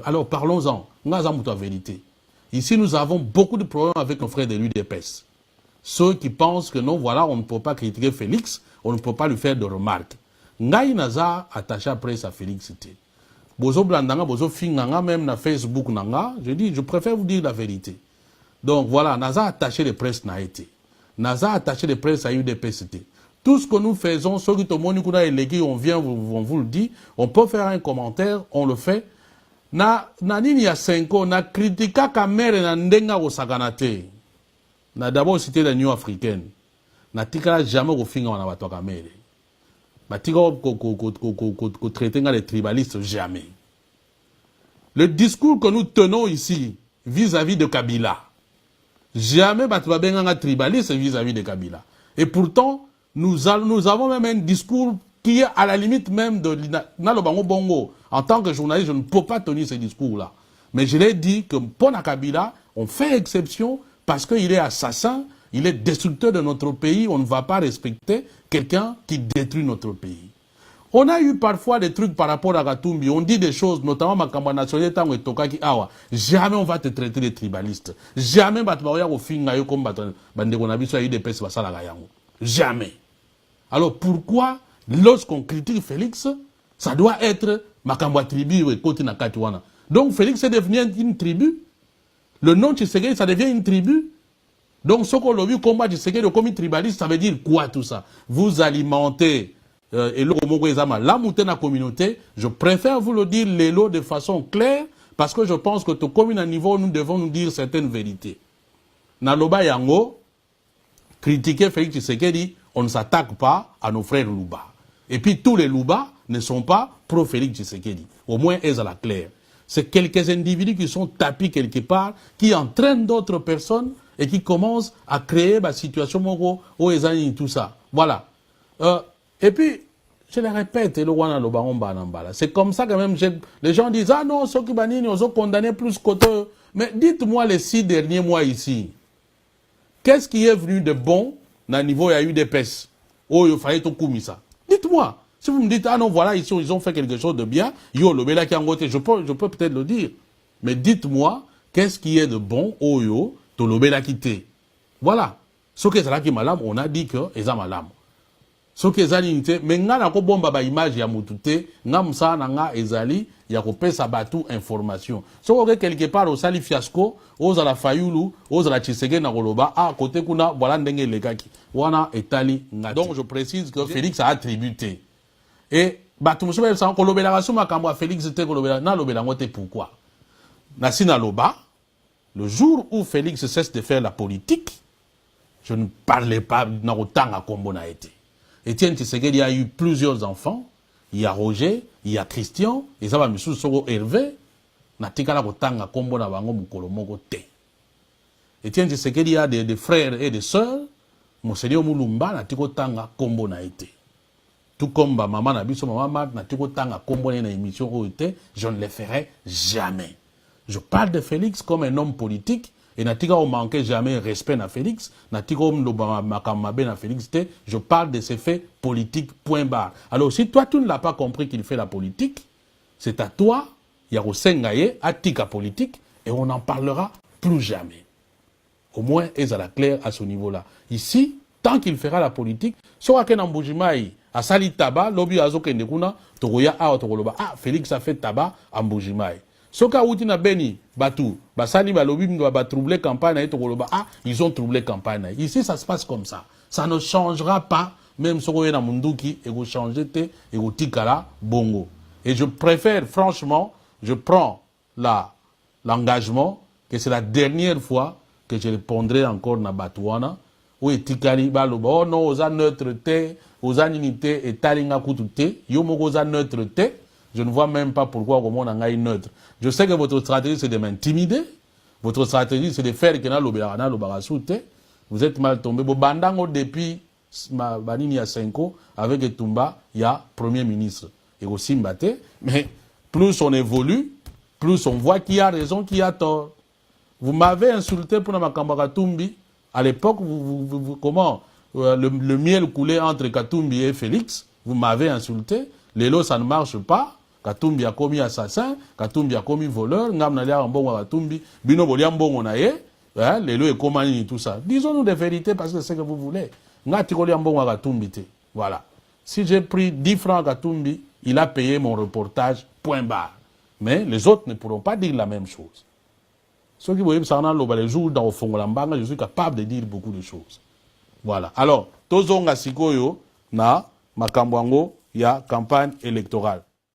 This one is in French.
Alors parlons-en. Nous avons la vérité. Ici, nous avons beaucoup de problèmes avec nos frères de l'UDPS. Ceux qui pensent que non, voilà, on ne peut pas critiquer Félix, on ne peut pas lui faire de remarques. Ngaï Naza attaché après à Félix. Bozo Blandanga, Bozo Finganga, même na Facebook Nanga, je dis, je préfère vous dire la vérité. Donc voilà, Naza attaché les presses n'a été. Naza attaché les presses à UDPS. Tout ce que nous faisons, ceux qui te montrent on vient, on vous le dit, on peut faire un commentaire, on le fait. Na nini ya 5 ans, na critica kamere na ndenga au saganate. Na d'abord cité l'Union africaine. Na tika jamais au finga on a battu kamere. Ba tika ko traiter les tribalistes jamais. Le discours que nous tenons ici vis-à-vis de Kabila, jamais battu benga tribaliste vis-à-vis de Kabila. Et pourtant, nous avons même un discours qui est à la limite même de Nalobango Bongo. En tant que journaliste, je ne peux pas tenir ce discours-là. Mais je l'ai dit que pour Kabila, on fait exception parce qu'il est assassin, il est destructeur de notre pays. On ne va pas respecter quelqu'un qui détruit notre pays. On a eu parfois des trucs par rapport à Gatumbi. On dit des choses, notamment Makamba Nationale Tango et Tokaki Awa. Jamais on va te traiter de tribaliste. Jamais Batmaoya au fin Gayo comme Bandegonabiso a eu des pèses Basala Gayango. Jamais. Alors pourquoi, lorsqu'on critique Félix, ça doit être Makamba tribu et Koti Nakatiwana. Donc Félix est devenu une tribu. Le nom Tshisekedi, ça devient une tribu. Donc ce qu'on a vu combat Tshisekedi comme une tribaliste, ça veut dire quoi tout ça? Vous alimentez et la montée communauté, je préfère vous le dire l'élo de façon claire parce que je pense que tout commune à niveau, nous devons nous dire certaines vérités. Naloba Yango, critiquer Félix Tshisekedi, on ne s'attaque pas à nos frères Louba. Et puis tous les Louba ne sont pas pro-Félix Tshisekedi. Au moins, elles à la claire. C'est quelques individus qui sont tapis quelque part, qui entraînent d'autres personnes et qui commencent à créer la situation où ils ont tout ça. Voilà. Et puis, je le répète, c'est comme ça que même les gens disent, ah non, ceux qui banini, ils ont condamné plus qu'autre. Mais dites-moi les 6 derniers mois ici, qu'est-ce qui est venu de bon dans le niveau, il y a eu des pèses. Oh, il fallait tout comme ça. Dites-moi. Si vous me dites, ah non, voilà, ici, ils ont fait quelque chose de bien, yo, le bela qui a ngoté, je peux peut-être le dire. Mais dites-moi, qu'est-ce qui est de bon, oh yo, to le bela quitté. Voilà. Ce qui est là qui est malade, on a dit que, ils ont malade. Ce qui est unité, mais nga na ko bomba ba image ya mutute, nga msa na nga ezali ya ko pesa batu information. So ko quelque part au sali fiasco, aux la fayulu, aux la Tshisekedi na koloba, à côté kuna voilà ndenge lekaki. Wana etali nga. Donc je précise que Félix a attribué. Et batu musube sa kolobela ka suma kambo Félix te kolobela na lobela ngote pourquoi? Na sina loba, le jour où Félix cesse de faire la politique, je ne parlais pas na autant à kombo na été. Etienne Tshisekedi a eu plusieurs enfants. Il y a Roger, il y a Christian, et ça va me sous Hervé. Natikala kotanga kombo na bango mukolo moko te. Etienne Tshisekedi a des frères et des sœurs. Monseigneur Mulumba natiko tanga kombo na été. Tout comme maman na biso maman natiko tanga kombo na émission o été, je ne le ferai jamais. Je parle de Félix comme un homme politique. Et natika on manquait jamais respect à Félix, natika on makamabe na Félix, je parle de ces faits politiques, point barre. Alors si toi tu ne l'as pas compris qu'il fait la politique, c'est à toi, Yaro Sengaye, à tika politique, et on n'en parlera plus jamais. Au moins, ils à la claire à ce niveau-là. Ici, tant qu'il fera la politique, soit qu'un emboujimaï, à Sali Tabac, lobby azo kendekuna, togoya a togoloba, ah, Félix a fait tabac, emboujimaï. Soka Outina Beni, Batou, Basali Balobi va troubler campagne et Togoloba. Ah, ils ont troublé campagne. Ici, ça se passe comme ça. Ça ne changera pas, même si on est dans Munduki, et vous changez, et vous tikala, bongo. Et je préfère, franchement, je prends l'engagement que c'est la dernière fois que je répondrai encore dans Batouana, où est tikali baloba. Oh non, aux neutralité, aux unité et talinga kutute, yomoko aux neutralité. Je ne vois même pas pourquoi on a une neutre. Je sais que votre stratégie, c'est de m'intimider. Votre stratégie, c'est de faire que vous êtes mal tombé. Bandango depuis Banini ya 5 ans, avec Etumba, il y a Premier ministre. Et aussi Mbate. Mais plus on évolue, plus on voit qui a raison, qui a tort. Vous m'avez insulté pour Makamba Katumbi. À l'époque, comment le miel coulait entre Katumbi et Félix. Vous m'avez insulté. Les lots, ça ne marche pas. Katumbi a commis assassin, Katumbi a commis voleur, ngam na lia mbongo Katumbi, bino bolia mbongo na ye, les lois et comment tout ça. Disons-nous des vérités parce que c'est ce que vous voulez. Ngati kolia mbongo Katumbi te. Voilà. Si j'ai pris 10 francs à Katumbi, il a payé mon reportage, point barre. Mais les autres ne pourront pas dire la même chose. Ceux qui voient ça les jours dans le fond de la je suis capable de dire beaucoup de choses. Voilà. Alors, tozonga sikoyo na makambwango ya campagne électorale.